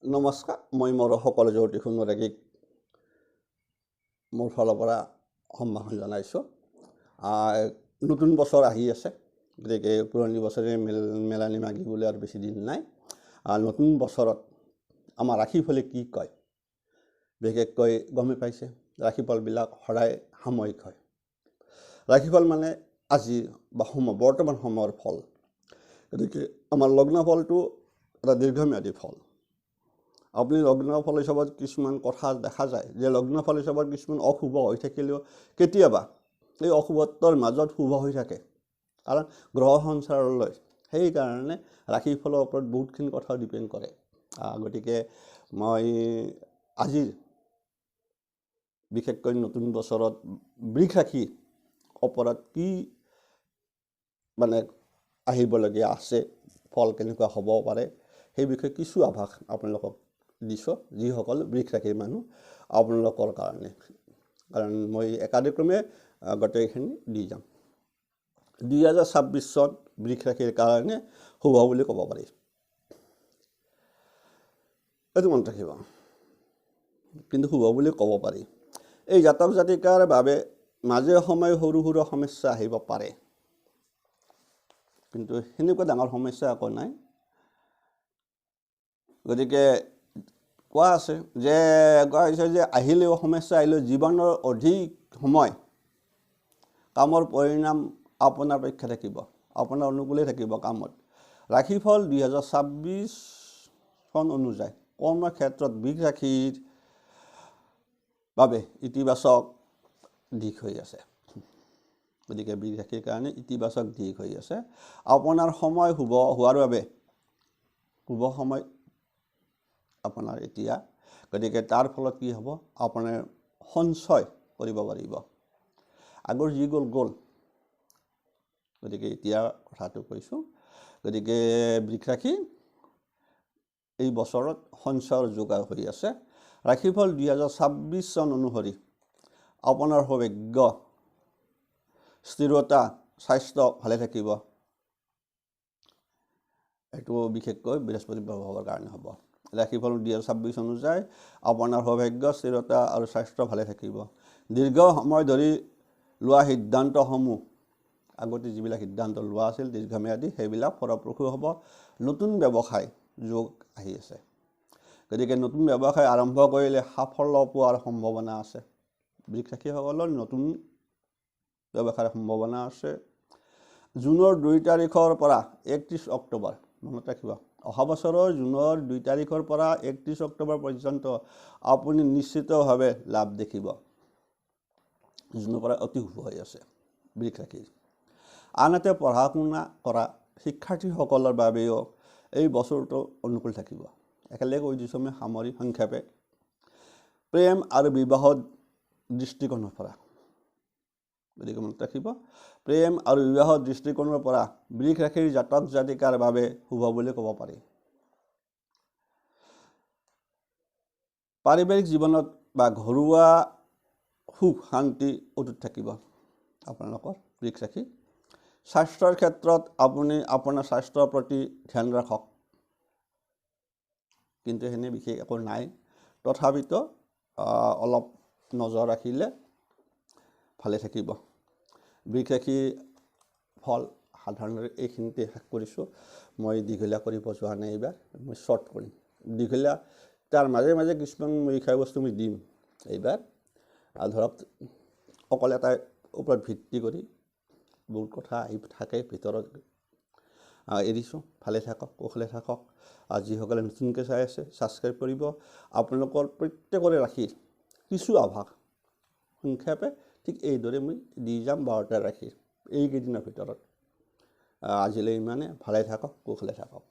নমস্কাৰ, মই মোৰ সকলো জ্যোতি সুন্দৰীক মোৰ ফালৰ পৰা সম্ভাষণ জনাইছোঁ। নতুন বছৰ আহি আছে, গতিকে পুৰণি বছৰে মেলানি মাগিবলৈ আৰু বেছি দিন নাই। নতুন বছৰত আমাৰ ৰাশিফলে কি কয়, বিশেষকৈ গমে পাইছে ৰাশিফলবিলাক সদায় সাময়িক হয়। ৰাশিফল মানে আজিৰ বা বৰ্তমান সময়ৰ ফল। গতিকে আমাৰ লগ্নফলটো এটা দীৰ্ঘম্যাদী ফল। আপুনি লগ্নফল হিচাপত কিছুমান কথা দেখা যায় যে লগ্নফল হিচাপত কিছুমান অশুভ হৈ থাকিলেও কেতিয়াবা এই অশুভত্বৰ মাজত শুভ হৈ থাকে, কাৰণ গ্ৰহ সঞ্চাৰলৈ। সেইকাৰণে ৰাশিফলৰ ওপৰত বহুতখিনি কথা ডিপেণ্ড কৰে। গতিকে মই আজিৰ বিশেষকৈ নতুন বছৰত বৃষ ৰাশি ওপৰত কি মানে আহিবলগীয়া আছে, ফল কেনেকুৱা হ'ব পাৰে, সেই বিষয়ে কিছু আভাস আপোনালোকক দিছোঁ, যিসকল বৃষ ৰাশিৰ মানুহ আপোনালোকৰ কাৰণে। কাৰণ মই একাদিক্ৰমে গোটেইখিনি দি যাম। 2026 চন বৃষ ৰাশিৰ কাৰণে শুভ বুলি ক'ব পাৰি। এইটো মনত ৰাখিব, কিন্তু শুভ বুলি ক'ব পাৰি। এই জাতক জাতিকাৰ বাবে মাজে সময়ে সৰু সৰু সমস্যা আহিব পাৰে, কিন্তু সেনেকুৱা ডাঙৰ সমস্যা একো নাই। গতিকে কোৱা হৈছে যে আহিলেও সমস্যা আহিলেও জীৱনৰ অধিক সময় কামৰ পৰিণাম আপোনাৰ পক্ষে থাকিব, আপোনাৰ অনুকূলে থাকিব কামত। ৰাশিফল 2026 চন অনুযায়ী কৰ্মক্ষেত্ৰত বৃষ ৰাশিৰ বাবে ইতিবাচক দিশ হৈ আছে। গতিকে বৃষ ৰাশিৰ কাৰণে ইতিবাচক দিশ হৈ আছে। আপোনাৰ সময় শুভ হোৱাৰ বাবে শুভ সময় আপোনাৰ এতিয়া। গতিকে তাৰ ফলত কি হ'ব, আপোনাৰ সঞ্চয় কৰিব পাৰিব। আগৰ যি গ'ল। গতিকে এতিয়া কথাটো কৈছোঁ। গতিকে বৃষ ৰাশি এই বছৰত সঞ্চয়ৰ যোগাৰ হৈ আছে। ৰাশিফল 2026 চন অনুসৰি আপোনাৰ সৌভাগ্য, স্থিৰতা, স্বাস্থ্য ভালে থাকিব। এইটো বিশেষকৈ বৃহস্পতি প্ৰভাৱৰ কাৰণে হ'ব। ৰাশিফল 2026 অনুযায়ী আপোনাৰ সৌভাগ্য, স্থিৰতা আৰু স্বাস্থ্য ভালে থাকিব। দীৰ্ঘ সময় ধৰি লোৱা সিদ্ধান্তসমূহ, আগতে যিবিলাক সিদ্ধান্ত লোৱা আছিল দীৰ্ঘম্যাদী, সেইবিলাক ফলপ্ৰসূ হ'ব। নতুন ব্যৱসায় যোগ আহি আছে। গতিকে নতুন ব্যৱসায় আৰম্ভ কৰিলে সাফল্য পোৱাৰ সম্ভাৱনা আছে। বৃষ ৰাশিসকলৰ নতুন ব্যৱসায়ৰ সম্ভাৱনা আছে। জুনৰ 2 তাৰিখৰ পৰা 31 অক্টোবৰ, মনত ৰাখিব, অহা বছৰৰ জুনৰ 2 তাৰিখৰ পৰা 31 অক্টোবৰ পৰ্যন্ত আপুনি নিশ্চিতভাৱে লাভ দেখিব। জুনৰ পৰা অতি শুভ হৈ আছে বৃষ ৰাশিৰ। আনহাতে পঢ়া শুনা কৰা শিক্ষাৰ্থীসকলৰ বাবেও এই বছৰটো অনুকূল থাকিব। একেলগে কৈ দিছোঁ আমি সামৰি সংক্ষেপে। প্ৰেম আৰু বিবাহৰ দৃষ্টিকোণৰ পৰা, গতিকে মনত ৰাখিব, প্ৰেম আৰু বিবাহৰ দৃষ্টিকোণৰ পৰা বৃষ ৰাশিৰ জাতক জাতিকাৰ বাবে শুভ বুলি ক'ব পাৰি। পাৰিবাৰিক জীৱনত বা ঘৰুৱা সুখ শান্তি অটুট থাকিব আপোনালোকৰ বৃষ ৰাশি। স্বাস্থ্যৰ ক্ষেত্ৰত আপুনি আপোনাৰ স্বাস্থ্যৰ প্ৰতি ধ্যান ৰাখক, কিন্তু সেনে বিশেষ একো নাই। তথাপিতো অলপ নজৰ ৰাখিলে ভালে থাকিব। বৃষ ৰাশি ফল সাধাৰণতে এইখিনিতে শেষ কৰিছোঁ। মই দীঘলীয়া কৰিব যোৱা নাই, এইবাৰ মই শ্বৰ্ট কৰিম। দীঘলীয়া তাৰ মাজে মাজে কিছুমান বিষয়বস্তু মই দিম এইবাৰ। ধৰক অকল এটাৰ ওপৰত ভিত্তি কৰি বহুত কথা আহি থাকে ভিতৰত এৰিছোঁ। ভালে থাকক, কুশলে থাকক। যিসকলে নতুনকৈ চাই আছে ছাবস্ক্ৰাইব কৰিব। আপোনালোকৰ প্ৰত্যেকৰে ৰাশিৰ কিছু আভাস সংক্ষেপে ঠিক এইদৰে মই দি যাম 12টা ৰাশিৰ এইকেইদিনৰ ভিতৰত। আজিলৈ ইমানে। ভালে থাকক, কুশলে থাকক।